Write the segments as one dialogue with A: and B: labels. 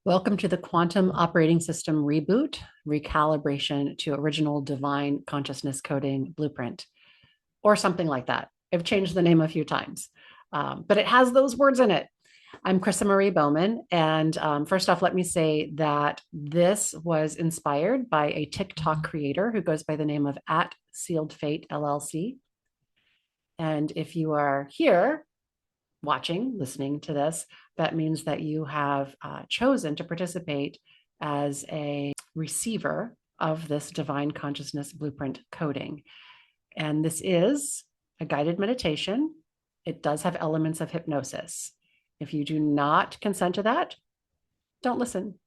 A: Welcome to the Quantum Operating System Reboot, Recalibration to Original Divine Consciousness Coding Blueprint, or something like that. I've changed the name a few times, but it has those words in it. I'm Krista Marie Bowman. And first off, let me say that this was inspired by a TikTok creator who goes by the name of @SealedFate LLC. And if you are here watching, listening to this, that means that you have chosen to participate as a receiver of this divine consciousness blueprint coding. And this is a guided meditation. It does have elements of hypnosis. If you do not consent to that, don't listen.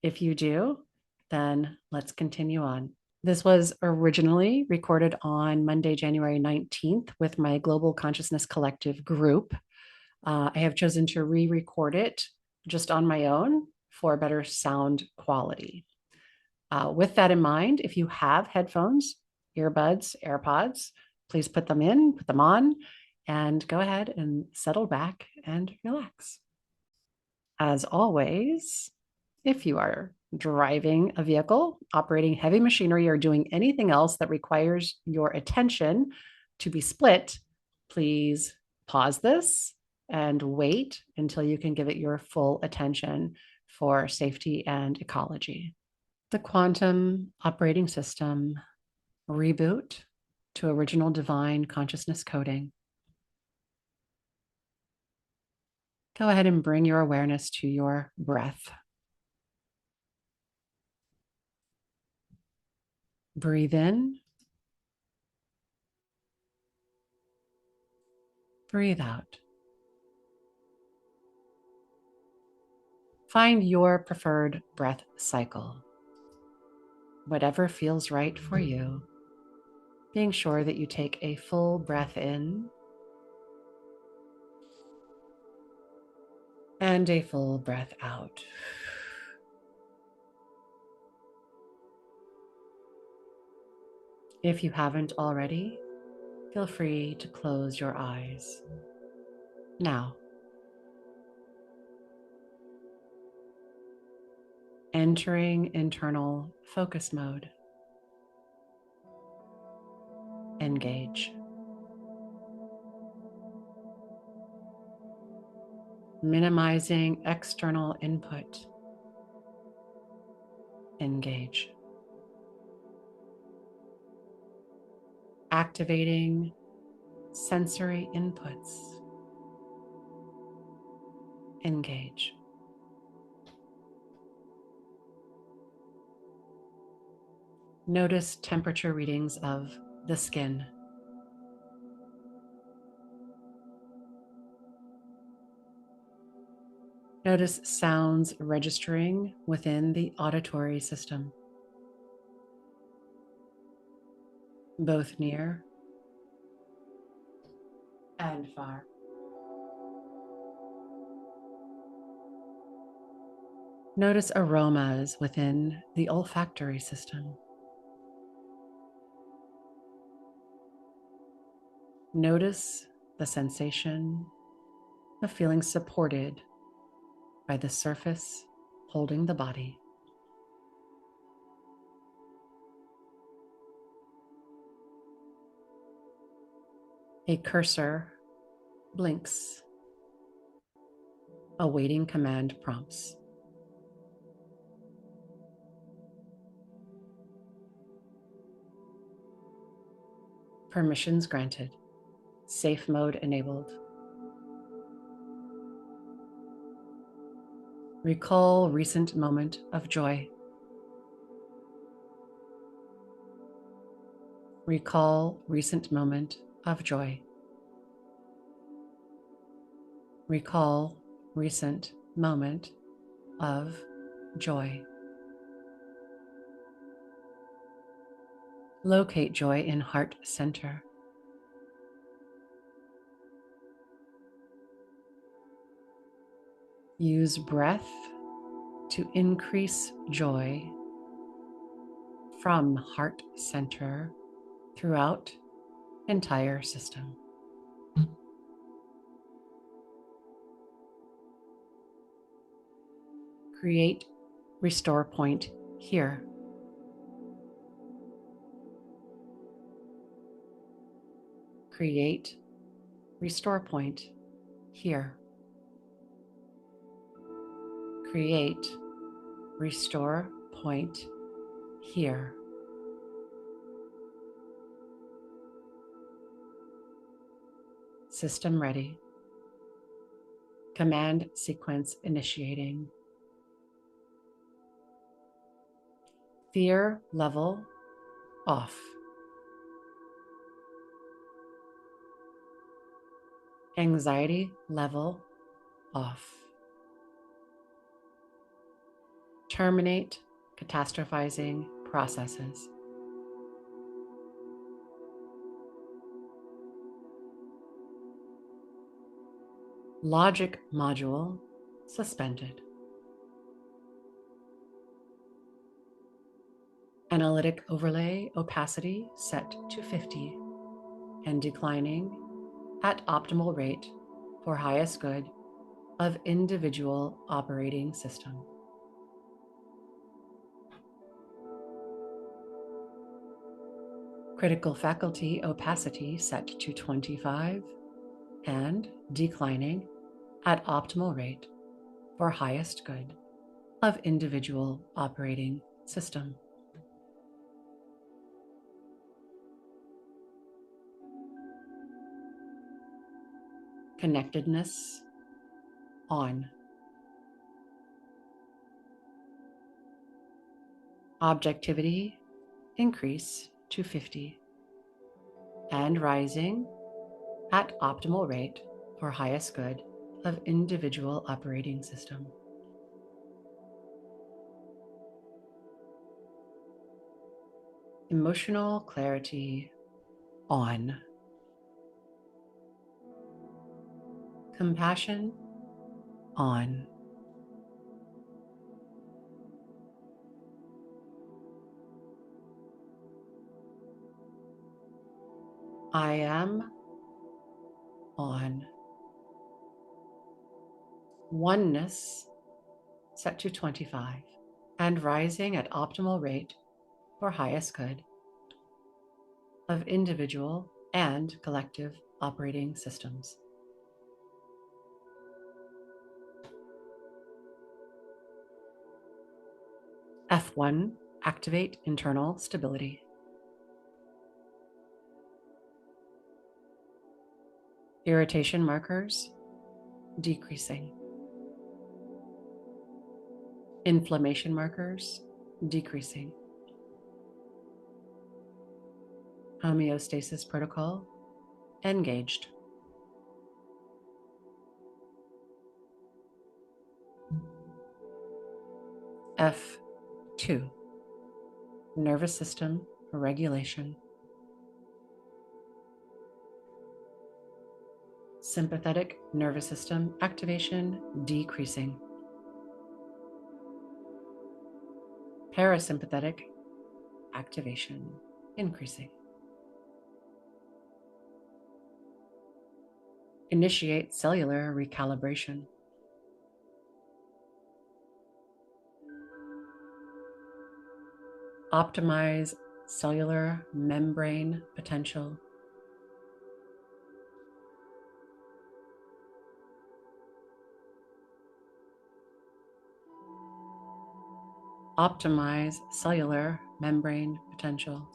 A: If you do, then let's continue on. This was originally recorded on Monday, January 19th with my Global Consciousness Collective group. I have chosen to re-record it just on my own for better sound quality. With that in mind, if you have headphones, earbuds, AirPods, please put them in, put them on, and go ahead and settle back and relax. As always, if you are driving a vehicle, operating heavy machinery, or doing anything else that requires your attention to be split, please pause this and wait until you can give it your full attention for safety and ecology. The Quantum Operating System Reboot to Original Divine Consciousness Coding. Go ahead and bring your awareness to your breath. Breathe in. Breathe out. Find your preferred breath cycle, whatever feels right for you, being sure that you take a full breath in and a full breath out. If you haven't already, feel free to close your eyes. Now, entering internal focus mode. Engage. Minimizing external input. Engage. Activating sensory inputs. Engage. Notice temperature readings of the skin. Notice sounds registering within the auditory system, both near and far. Notice aromas within the olfactory system. Notice the sensation of feeling supported by the surface holding the body. A cursor blinks, awaiting command prompts. Permissions granted. Safe mode enabled. Recall recent moment of joy. Recall recent moment of joy. Recall recent moment of joy. Locate joy in heart center. Use breath to increase joy from heart center throughout entire system. Create restore point here. Create restore point here. Create restore point here. System ready. Command sequence initiating. Fear level off. Anxiety level off. Terminate catastrophizing processes. Logic module suspended. Analytic overlay opacity set to 50 and declining at optimal rate for highest good of individual operating system. Critical faculty opacity set to 25 and declining at optimal rate for highest good of individual operating system. Connectedness on. Objectivity increase to 50 and rising at optimal rate for highest good of individual operating system. Emotional clarity on. Compassion on. I am on. Oneness set to 25 and rising at optimal rate for highest good of individual and collective operating systems. F1, activate internal stability. Irritation markers decreasing. Inflammation markers decreasing. Homeostasis protocol engaged. F2, nervous system regulation. Sympathetic nervous system activation decreasing. Parasympathetic activation increasing. Initiate cellular recalibration. Optimize cellular membrane potential. Optimize cellular membrane potential.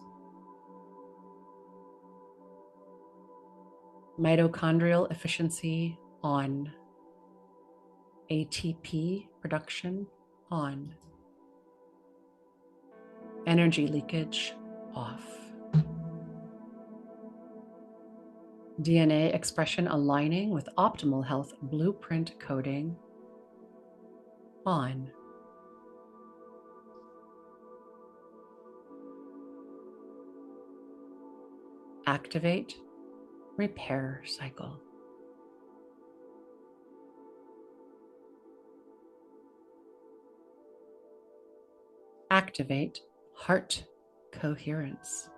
A: Mitochondrial efficiency on. ATP production on. Energy leakage off. DNA expression aligning with optimal health blueprint coding on. Activate repair cycle. Activate heart coherence.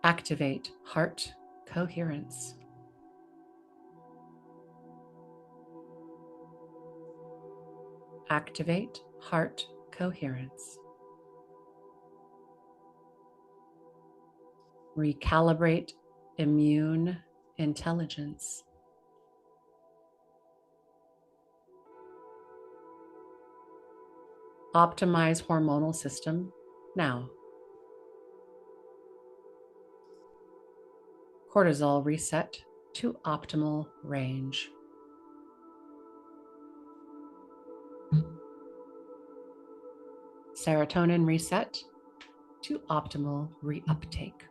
A: Activate heart coherence. Activate heart coherence. Recalibrate immune intelligence. Optimize hormonal system now. Cortisol reset to optimal range. Serotonin reset to optimal reuptake.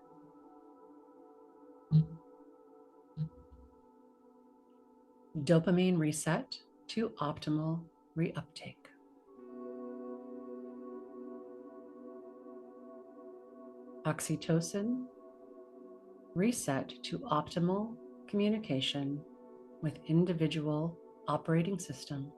A: Dopamine reset to optimal reuptake. Oxytocin reset to optimal communication with individual operating system.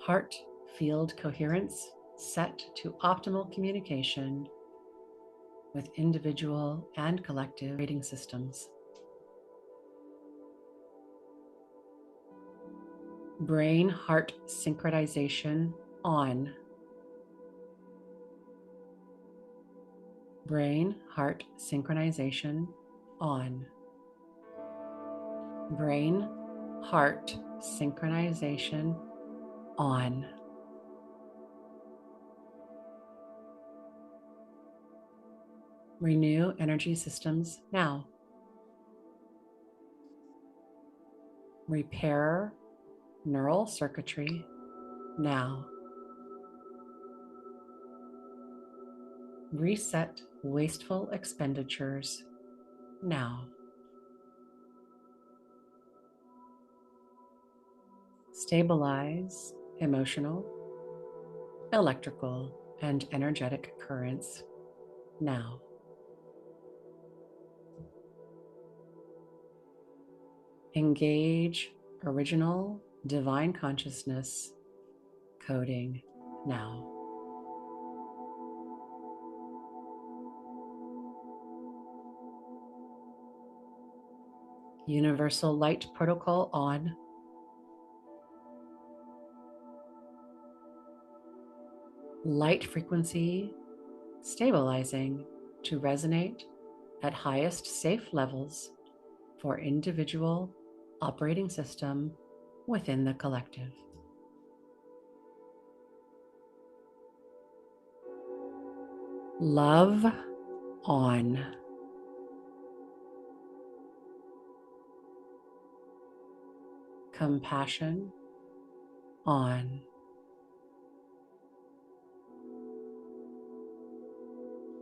A: Heart field coherence set to optimal communication with individual and collective operating systems. Brain heart synchronization on. Brain heart synchronization on. Brain heart synchronization on. Renew energy systems now. Repair neural circuitry now. Reset wasteful expenditures now. Stabilize emotional, electrical, and energetic currents now. Engage original divine consciousness coding now. Universal light protocol on. Light frequency stabilizing to resonate at highest safe levels for individual operating system within the collective. Love on. Compassion on.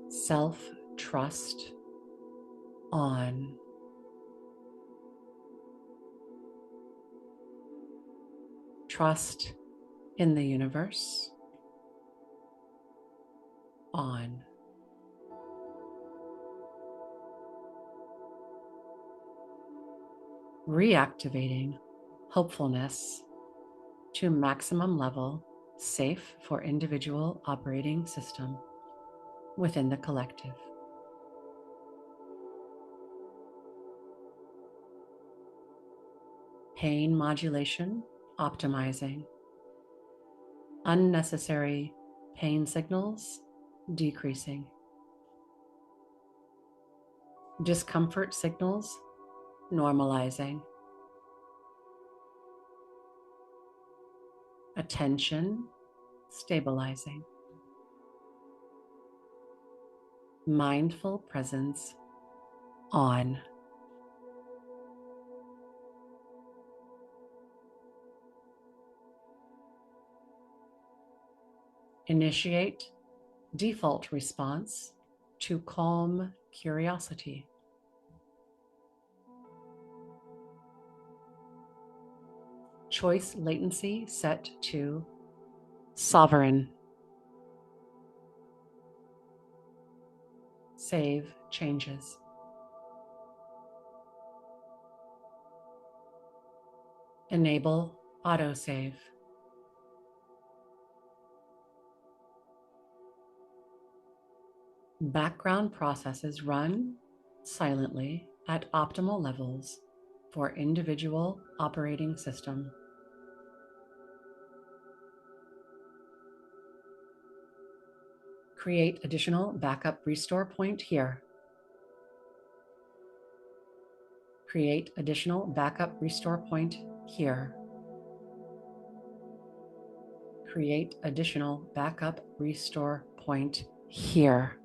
A: Self-trust on. Trust in the universe on. Reactivating hopefulness to maximum level, safe for individual operating system within the collective. Pain modulation optimizing. Unnecessary pain signals decreasing. Discomfort signals normalizing. Attention stabilizing. Mindful presence on. Initiate default response to calm curiosity. Choice latency set to sovereign. Save changes. Enable autosave. Background processes run silently at optimal levels for individual operating system. Create additional backup restore point here. Create additional backup restore point here. Create additional backup restore point here.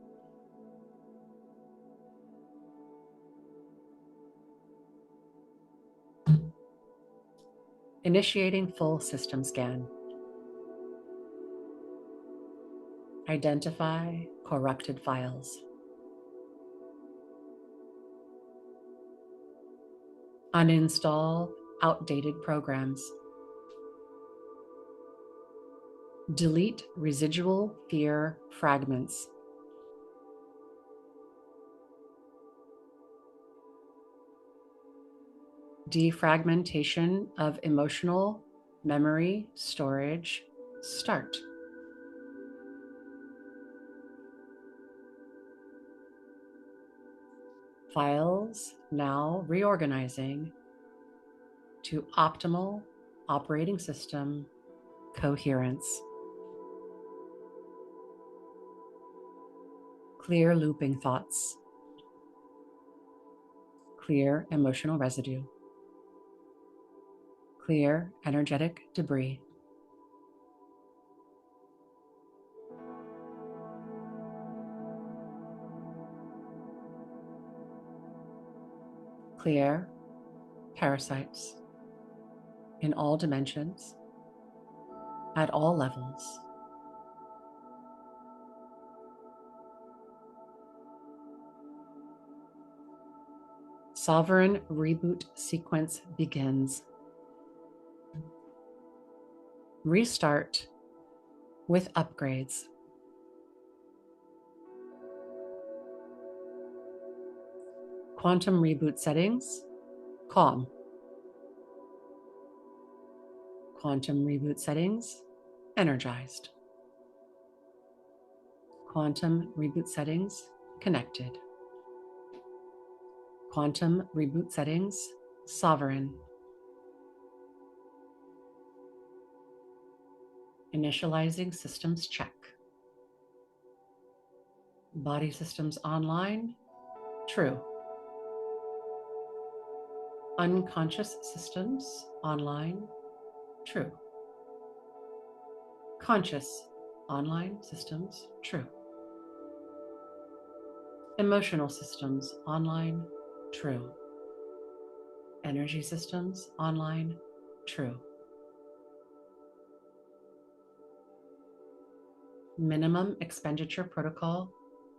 A: Initiating full system scan. Identify corrupted files. Uninstall outdated programs. Delete residual fear fragments. Defragmentation of emotional memory storage start. Files now reorganizing to optimal operating system coherence. Clear looping thoughts. Clear emotional residue. Clear energetic debris. Clear parasites in all dimensions, at all levels. Sovereign reboot sequence begins. Restart with upgrades. Quantum reboot settings, calm. Quantum reboot settings, energized. Quantum reboot settings, connected. Quantum reboot settings, sovereign. Initializing systems check. Body systems online, true. Unconscious systems online, true. Conscious online systems, true. Emotional systems online, true. Energy systems online, true. Minimum expenditure protocol,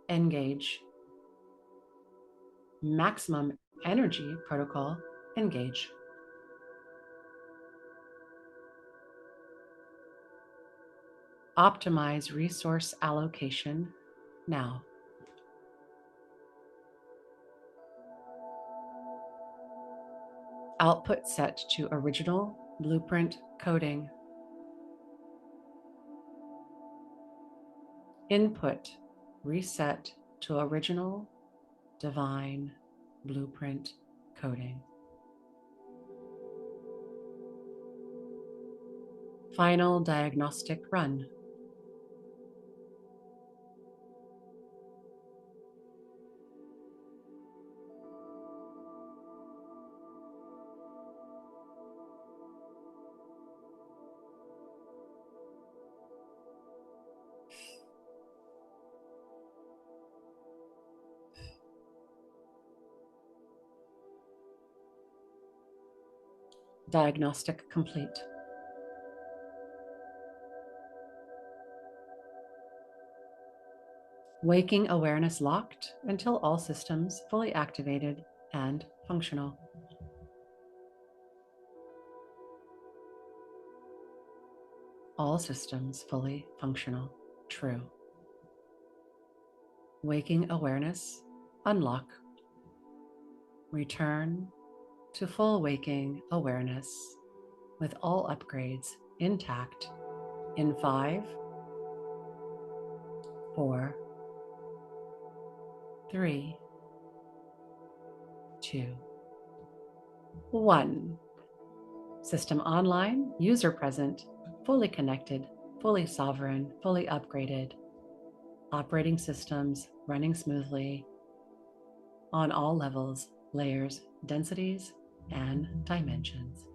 A: engage. Maximum energy protocol, engage. Optimize resource allocation now. Output set to original blueprint coding. Input reset to original divine blueprint coding. Final diagnostic run. Diagnostic complete. Waking awareness locked until all systems fully activated and functional. All systems fully functional. True. Waking awareness, unlock. Return to full waking awareness with all upgrades intact in 5, 4, 3, 2, 1. System online, user present, fully connected, fully sovereign, fully upgraded. Operating systems running smoothly on all levels, layers, densities, and dimensions.